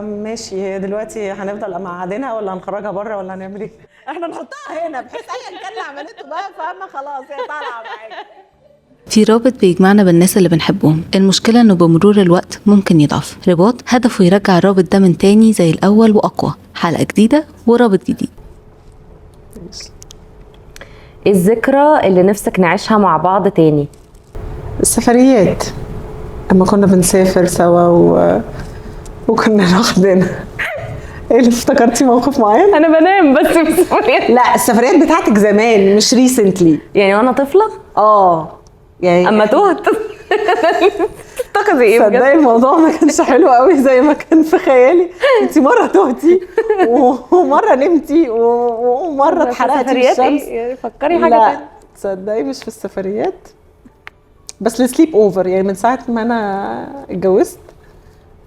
ماشي، هي دلوقتي هنفضل مقعدينها ولا هنخرجها بره ولا هنعمل ايه؟ احنا نحطها هنا بحيث ايا كان اللي عملته بقى فاهمه خلاص هي طالعه معاك. في رابط بيجمعنا بالناس اللي بنحبهم، المشكلة انه بمرور الوقت ممكن يضعف. رباط هدفه يرجع الرابط ده من تاني زي الأول وأقوى. حلقة جديدة ورابط جديد. ايه الذكرى اللي نفسك نعيشها مع بعض تاني؟ السفريات لما كنا بنسافر سوا وكنا لوحدنا. ايه اللي افتكرتي موقف معين؟ انا بنام بس في السفريات. لا السفريات بتاعتك زمان مش ريسنتلي. يعني وانا طفله يعني اما تهت. تفتكري ايه بجد؟ صدقي الموضوع ما كانش حلو قوي زي ما كان في خيالي. انت مره تهتي ومره نمتي ومره اتحرقتي في الشمس. يعني فكري حاجه لا تاني. تصدقي مش في السفريات، بس السليب اوفر. يعني من ساعه ما انا اتجوزت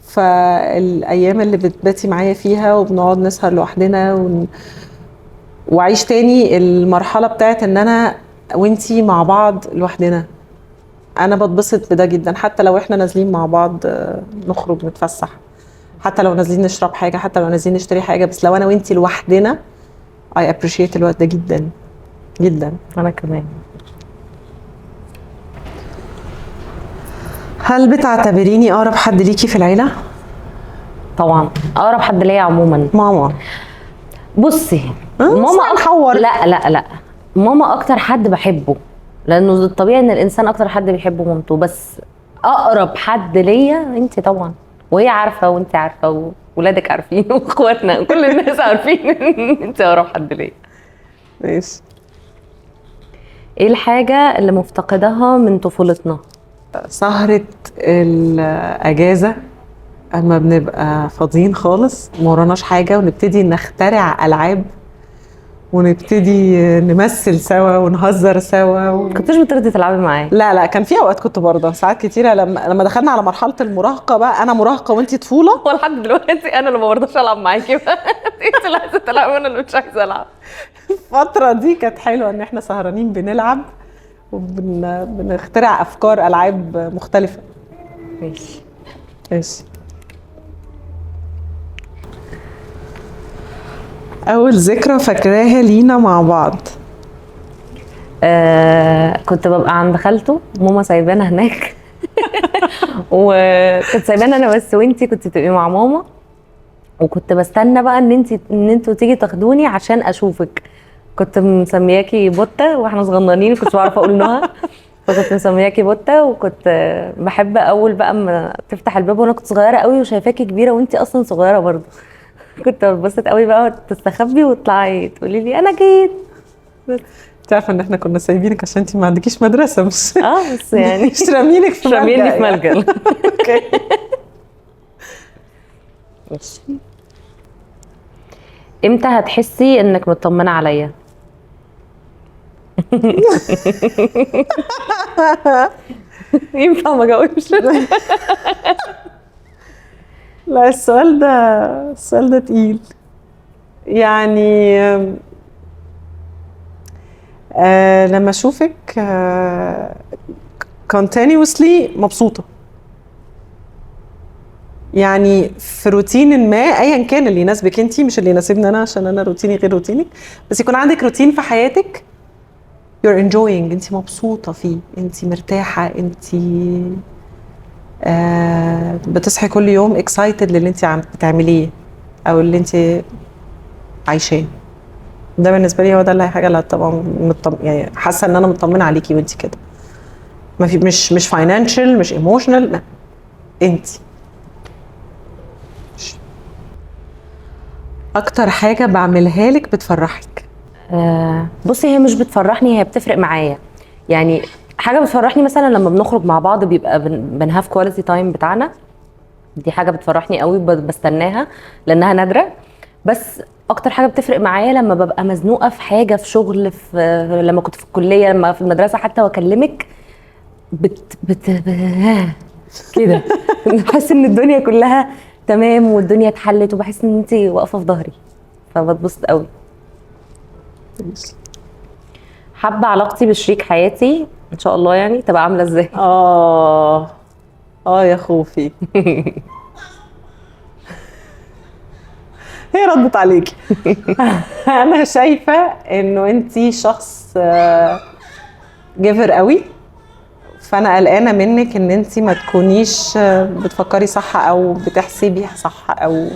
فالايام اللي بتباتي معايا فيها وبنقعد نسهر لوحدنا وعيش تاني المرحله بتاعت ان انا وانتي مع بعض لوحدنا. انا بتبسط بده جدا، حتى لو احنا نازلين مع بعض نخرج نتفسح، حتى لو نازلين نشرب حاجه، حتى لو نازلين نشتري حاجه، بس لو انا وانتي لوحدنا I appreciate الوقت ده جدا جدا. انا كمان. هل بتعتبريني اقرب حد ليكي في العيله؟ طبعا اقرب حد ليا عموما ماما. بصي ماما نحور. لا ماما اكتر حد بحبه، لانه الطبيعي ان الانسان اكتر حد بيحبه مامته، بس اقرب حد ليا انت طبعا، وهي عارفه وانت عارفه وولادك عارفين واخواتنا وكل الناس عارفين ان انت اقرب حد ليا. ماشي. ايه الحاجه اللي مفتقدها من طفولتنا؟ سهرة الأجازة أما بنبقى فاضيين خالص موراناش حاجة ونبتدي نخترع ألعاب ونبتدي نمثل سوا ونهزر سوا كنتش بترضي تلعبي معايا؟ لا كان في أوقات كنت برضه ساعات كتيرة لما دخلنا على مرحلة المراهقة بقى، أنا مراهقة وأنتي طفولة. ولحد دلوقتي أنا اللي ما برضاش ألعب معاكي بقى. أنت اللي عايزة تلعبي وأنا اللي مش عايزة ألعب. الفترة دي كانت حلوة إن إحنا سهرانين بنلعب وبنخترع أفكار ألعاب مختلفة. ماشي. أول ذكرى فاكراها لينا مع بعض؟ كنت ببقى عند خالته، ماما سايبانا هناك. وكنت سايبانا انا بس، وانتي كنت بتبقي مع ماما، وكنت بستنى بقى ان انتوا تيجي تاخدوني عشان اشوفك. كنت مسمياكي بوتة واحنا صغننين، كنت بعرف اقول نهى، فكنت مسمياكي بوتة. وكنت بحب اول بقى اما تفتح الباب وانا كنت صغيره قوي وشايفاكي كبيره وانتي اصلا صغيره برضه. كنت بتبسط قوي بقى تستخبي وتطلعي تقولي لي انا جيت. انت عارفه ان احنا كنا سايبينك عشان انت ما عندكيش مدرسه، مش بس يعني مش رامينك في راميني في ملجأ. اوكي. ماشي. امتى هتحسي انك مطمنه عليا؟ ينفع ما اجاوبش؟ لا السؤال ده تقيل. يعني لما اشوفك continuously مبسوطه، يعني في روتين ما ايا كان اللي يناسبك انتي مش اللي يناسبني انا، عشان انا روتيني غير روتينك، بس يكون عندك روتين في حياتك you're enjoying، انتي مبسوطه فيه، انتي مرتاحه، انتي بتصحي كل يوم excited للي انتي بتعمليه او اللي انتي عايشاه. ده بالنسبه لي هو ده الحاجه اللي طبعا يعني حاسه ان انا مطمنه عليكي وانتي كده. ما في مش فاينانشال مش ايموشنال، لا انتي. اكتر حاجه بعملها لك بتفرحك؟ بصي هي مش بتفرحني، هي بتفرق معايا. يعني حاجه بتفرحني مثلا لما بنخرج مع بعض بيبقى بنهاف كواليتي تايم بتاعنا، دي حاجه بتفرحني قوي، بستناها لانها نادره. بس اكتر حاجه بتفرق معايا لما ببقى مزنوقه في حاجه، في شغل، في لما كنت في الكليه، لما في المدرسه حتى واكلمك كده بحس ان الدنيا كلها تمام والدنيا اتحلت، وبحس ان انت واقفه في ظهري، فبتبسط قوي. حابه علاقتي بشريك حياتي ان شاء الله يعني تبقى عامله ازاي؟ يا خوفي. هي ردت عليكي. انا شايفه انه انتي شخص جيفر قوي، فانا قلقانه منك ان انتي ما تكونيش بتفكري صح او بتحسبي صح. او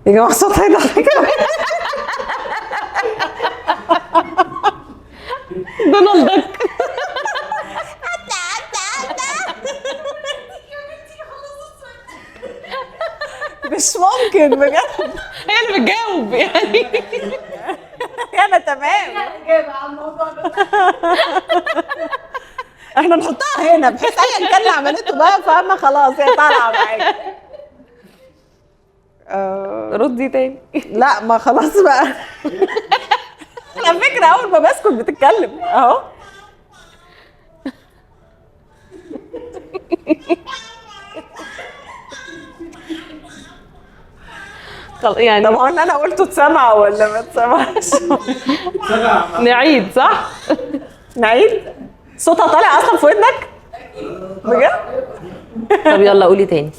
يا جماعه صوت هيضحك. دونالدك. مش ممكن بجد. هي اللي بتجاوب يعني. انا تمام. احنا نحطها هنا بحيث ايا كان اللي عملته بقى فاهمه خلاص هي طالعه معاك. ردي تاني. لا ما خلاص بقى. على فكره اول ما بسكت بتتكلم اهو. يعني طب هو ان انا قلته اتسمع ولا ما اتسمعش؟ نعيد صح؟ نعيد. صوتها طالع اصلا في ودنك بجد؟ طب يلا قولي تاني.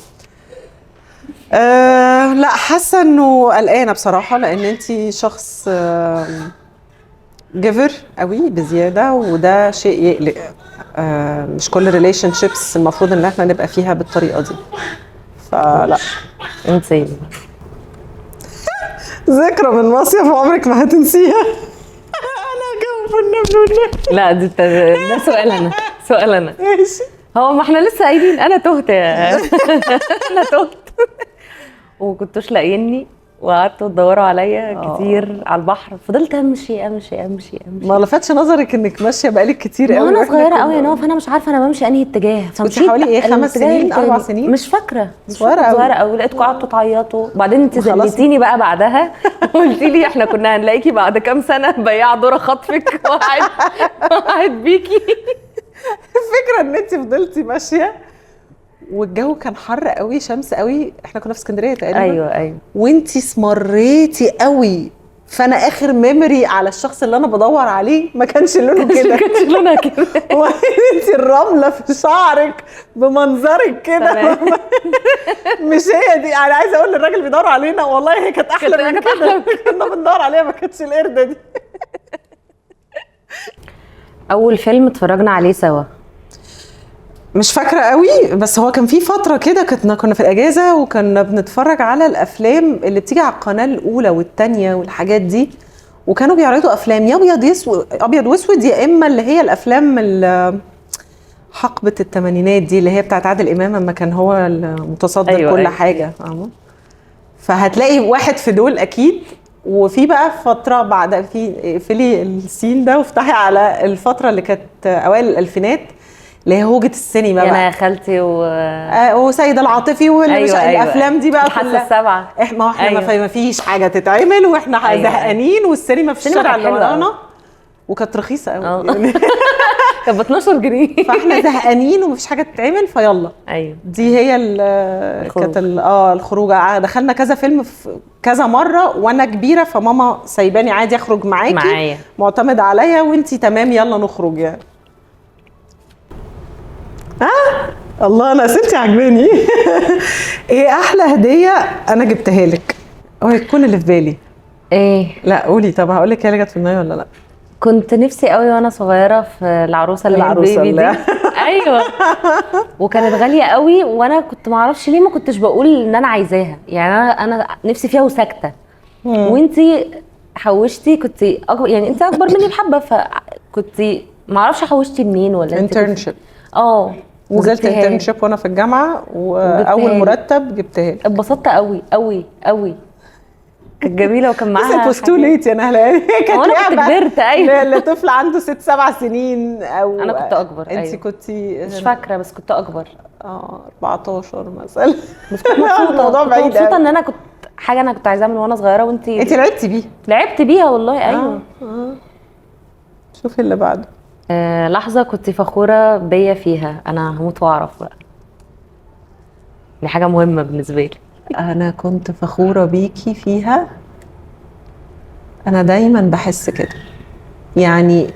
لا حاسه انه قلقانه بصراحه لان انتي شخص جيفر قوي بزياده وده شيء يقلق. مش كل ريليشن شيبس المفروض ان احنا نبقى فيها بالطريقه دي. فلا. انت ذكرى من مصيف عمرك ما هتنسيها. انا هجاوب النبي. لا ده سؤال انا ماشي. هو ما احنا لسه قايلين انا تهت انا تهت وكنتوش لاقيني وقعدتوا تدوروا عليا كتير على البحر. فضلت امشي ما لفتش نظرك انك ماشيه بقالك كتير قوي؟ وانا صغيره قوي يا نوف فانا مش عارفه انا بمشي انهي اتجاه. كنت حوالي ايه 5 سنين 4 سنين مش فاكره صغيره قوي. لقيتكم قعدتوا تعيطوا بعدين انت زلتيني بقى بعدها وقلتي لي احنا كنا هنلاقيكي بعد كام سنه بياع ذره خطفك وقعد بيكي. الفكره ان انت فضلتي ماشيه والجو كان حر قوي شمس قوي. احنا كنا في اسكندريه تقريبا. ايوه وانتي اسمريتي قوي. فانا اخر ميموري على الشخص اللي انا بدور عليه ما كانش لونه كده. ما كانش لونها كده. وانتي الرمله في شعرك بمنظرك كده. مش هي دي. انا عايزه اقول للراجل بيدور علينا والله هي كانت احلى من كده. كنا بندور عليها ما كانتش القرده دي. اول فيلم اتفرجنا عليه سوا مش فاكره قوي بس هو كان في فتره كده كنا في الاجازه وكنا بنتفرج على الافلام اللي بتيجي على القناه الاولى والثانيه والحاجات دي وكانوا بيعرضوا افلام يا ابيض واسود يا اما اللي هي الافلام حقبه الثمانينات دي اللي هي بتاعت عادل امام لما كان هو المتصدر. أيوة كل حاجه. فهتلاقي واحد في دول اكيد. وفي بقى فتره بعد في لي السين ده وافتحي على الفتره اللي كانت اوائل الالفينات اللي هي هوجة السينما بقى. يا خالتي وسيد العاطفي الافلام دي بقى الحاسه السبعه. ما احنا ما فيش حاجه تتعمل واحنا زهقانين والسينما في الشارع اللي ورانا وكانت رخيصه قوي يعني. كانت ب 12 جنيه. فاحنا زهقانين ومفيش حاجه تتعمل فيلا. ايوه دي هي كانت الخروجه. دخلنا كذا فيلم في كذا مره وانا كبيره فماما سايباني عادي اخرج معاكي معتمده عليا وانتي تمام يلا نخرج يعني. الله انا اسئلتي عجباني. ايه احلى هديه انا جبتها لك؟ اوعي تكون اللي في بالي. ايه لا قولي. طب هقول لك هي اللي جت في دماغي ولا لا؟ كنت نفسي قوي وانا صغيره في العروسه اللي هي البيبي دي. ايوه وكانت غاليه قوي وانا كنت ما اعرفش ليه ما كنتش بقول ان انا عايزاها يعني انا نفسي فيها وساكته. وانتي حوشتي كنت يعني انت اكبر مني بحبه فكنت ما اعرفش حوشتي منين ولا انترنشيب. نزلت انترنشيب وانا في الجامعه واول مرتب جبتها لي. اتبسطت قوي قوي قوي. كانت جميله وكان معاها بس تو ليت يا نهله. انا كنت كبرت. ايوه لطفل عنده 6-7 سنين او انا كنت اكبر. انت كنتي مش فاكره بس كنت اكبر 14 مثلا. بس كنت مبسوطه ان انا كنت حاجه انا كنت عايزاها من وانا صغيره. وانت لعبتي بيها والله. ايوه شوفي اللي بعده. لحظه كنت فخوره بيا فيها انا هموت واعرف بقى. دي حاجه مهمه بالنسبه لي. انا كنت فخوره بيكي فيها. انا دايما بحس كده يعني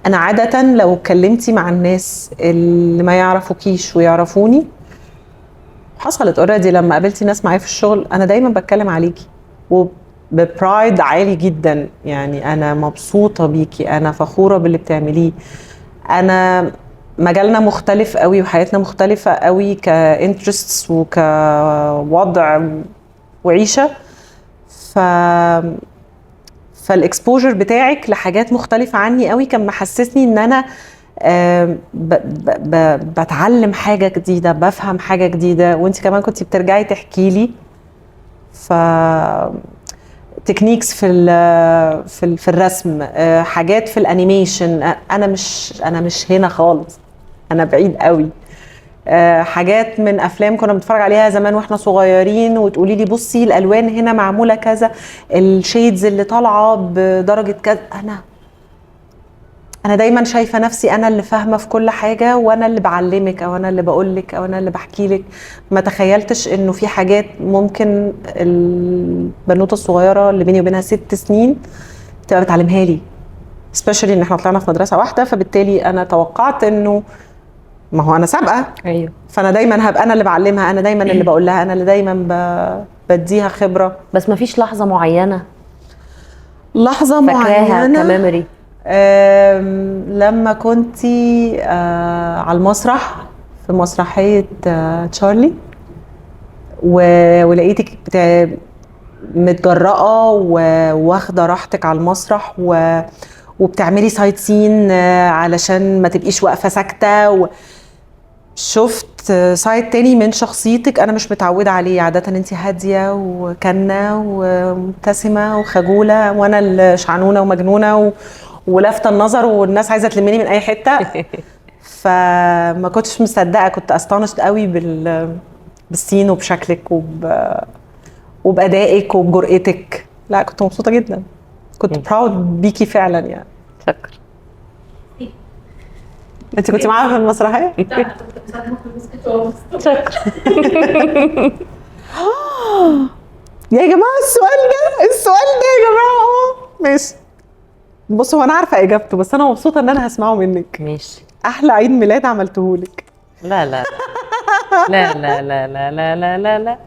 انا عاده لو اتكلمتي مع الناس اللي ما يعرفوكيش ويعرفوني، حصلت اوريدي لما قابلتي ناس معايا في الشغل، انا دايما بتكلم عليكي وببرايد عالي جدا. يعني انا مبسوطه بيكي، انا فخوره باللي بتعمليه. انا مجالنا مختلف قوي وحياتنا مختلفه قوي كانترستس وكوضع وعيشه. ف فالاكسبوجر بتاعك لحاجات مختلفه عني قوي كان محسسني ان انا بتعلم حاجه جديده، بفهم حاجه جديده، وانت كمان كنتي بترجعي تحكي لي. ف تكنيكس في الرسم، حاجات في الانيميشن، انا مش هنا خالص، انا بعيد قوي. حاجات من افلام كنا بنتفرج عليها زمان واحنا صغيرين، وتقولي لي بصي الالوان هنا معموله كذا، الشيدز اللي طالعه بدرجه كذا. انا دايما شايفه نفسي انا اللي فاهمه في كل حاجه، وانا اللي بعلمك او انا اللي بقولك او انا اللي بحكي لك. ما تخيلتش انه في حاجات ممكن البنوته الصغيره اللي بيني وبينها 6 سنين تبقى بتعلمها لي، سبيشالي ان احنا طلعنا في مدرسه واحده. فبالتالي انا توقعت انه ما هو انا سابقه، ايوه فانا دايما هبقى انا اللي بعلمها، انا دايما اللي بقول لها، انا اللي دايما بديها خبره. بس ما فيش لحظه معينه لحظه فاكراها معينه كميموري؟ لما كنتي على المسرح في مسرحية تشارلي، ولقيتك متجرأة واخدة راحتك على المسرح وبتعملي سايت سين علشان ما تبقيش واقفة ساكتة. شفت سايد تاني من شخصيتك انا مش متعودة عليه. عادة انتي هادية وكنة ومبتسمة وخجولة، وانا الشعنونة ومجنونة ولافته النظر، والناس عايزه تلمني من اي حته. فما كنتش مصدقه، كنت استانشت قوي بالسين وبشكلك وبادائك وبجرأتك. لا كنت مبسوطه جدا، كنت براود بيكي فعلا يعني. شكرا. انت كنت معاها في المسرحيه؟ شكرا. يا جماعه السؤال ده يا جماعه ماشي. بصوا هو انا عارفه اجابته، بس انا مبسوطه ان انا هسمعه منك. ماشي. احلى عيد ميلاد عملتهولك؟ لا لا لا لا لا لا لا لا لا لا.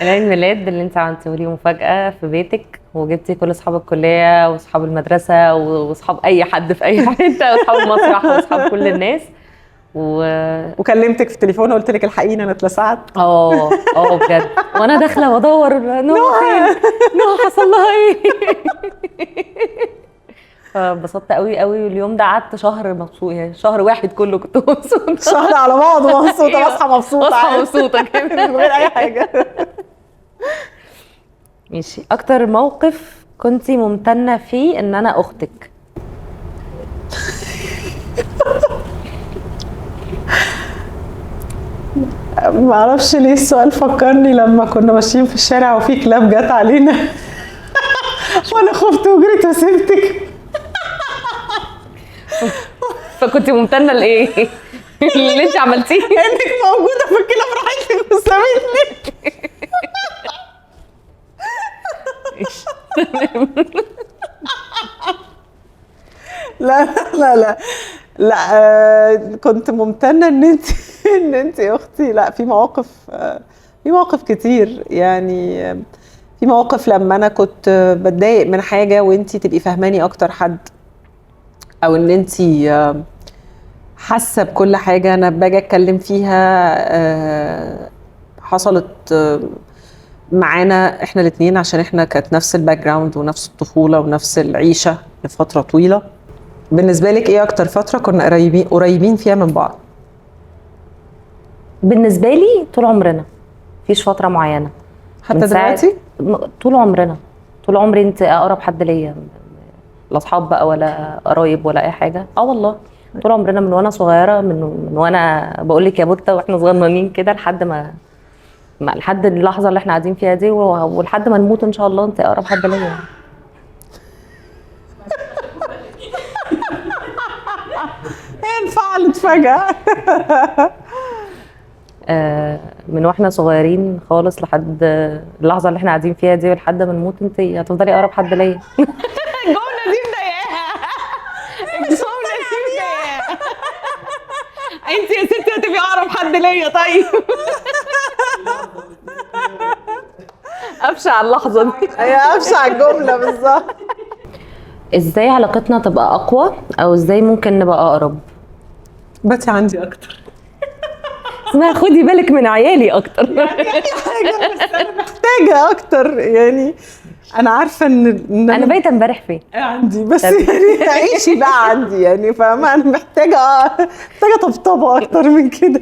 العيد ميلاد اللي انت عملتيه لي مفاجأة في بيتك، وجبتي كل اصحاب الكلية واصحاب المدرسة واصحاب اي حد في اي حتة، واصحاب المسرح واصحاب كل الناس. وكلمتك في التليفون وقلت لك الحقيني انا اتلسعت. بجد، وانا داخله بدور نوع فين، نوع حصل لها ايه. فانبسطت قوي قوي. واليوم ده قعدت شهر مبسوط، يعني شهر واحد كله كنت مبسوطه. شهر على بعضه مبسوطه، بصحى مبسوطه، بصحى مبسوطه كده من غير اي حاجه. ماشي. اكتر موقف كنتي ممتنه فيه ان انا اختك؟ ما اعرفش ليه السؤال فكرني لما كنا ماشيين في الشارع وفي كلاب جت علينا وانا خفت وجريت وسبتك. فكنت ممتنه لايه؟ اللي انت عملتيه انك موجوده فالكلاب راحت لك وسابتني. لا لا لا لا، كنت ممتنه ان انت اختي. لا في مواقف كتير يعني. في مواقف لما انا كنت بتضايق من حاجه وانت تبقي فهماني اكتر حد، او ان انت حاسه بكل حاجه انا باجي اتكلم فيها. حصلت معانا احنا الاثنين عشان احنا كانت نفس الباك جراوند ونفس الطفوله ونفس العيشه لفتره طويله. بالنسبه لك ايه اكتر فتره كنا قريبين فيها من بعض؟ بالنسبه لي طول عمرنا، مفيش فتره معينه. حتى دلوقتي؟ طول عمرنا، طول عمري انت اقرب حد ليا، لا اصحاب بقى ولا قرايب ولا اي حاجه. والله طول عمرنا من وانا صغيره، من وانا بقول لك يا بوته واحنا صغننين كده، لحد اللحظه اللي احنا قاعدين فيها دي، ولحد ما نموت ان شاء الله انت اقرب حد ليا. انفعلت فجاه. من واحنا صغيرين خالص لحد اللحظه اللي احنا قاعدين فيها دي، ولحد ما نموت انت هتفضلي اقرب حد ليا. الجمله دي انت يا ستي هتبقي اقرب حد ليا. طيب ابشع اللحظه دي. هي ابشع الجمله بالظبط. ازاي علاقتنا تبقى اقوى او ازاي ممكن نبقى اقرب؟ باتي عندي اكتر. اسمها خدي بالك من عيالي اكتر. محتاجه اكتر يعني. انا عارفه ان انا بايته امبارح فين عندي، بس يعني عيشي بقى عندي يعني، فاهمه؟ انا محتاجه طبطبه اكتر من كده.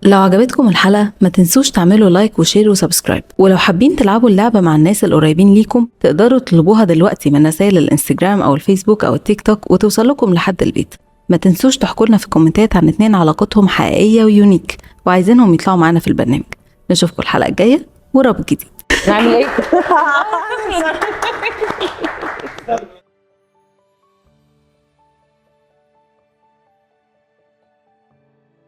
لو عجبتكم الحلقة ما تنسوش تعملوا لايك وشير وسبسكرايب، ولو حابين تلعبوا اللعبة مع الناس القريبين ليكم تقدروا تطلبوها دلوقتي من رسائل الانستجرام أو الفيسبوك أو التيك توك وتوصل لكم لحد البيت. ما تنسوش تحكوا لنا في الكومنتات عن 2 علاقتهم حقيقية ويونيك وعايزينهم يطلعوا معانا في البرنامج. نشوفكم الحلقة الجاية ورابط جديد. نعمل ايه؟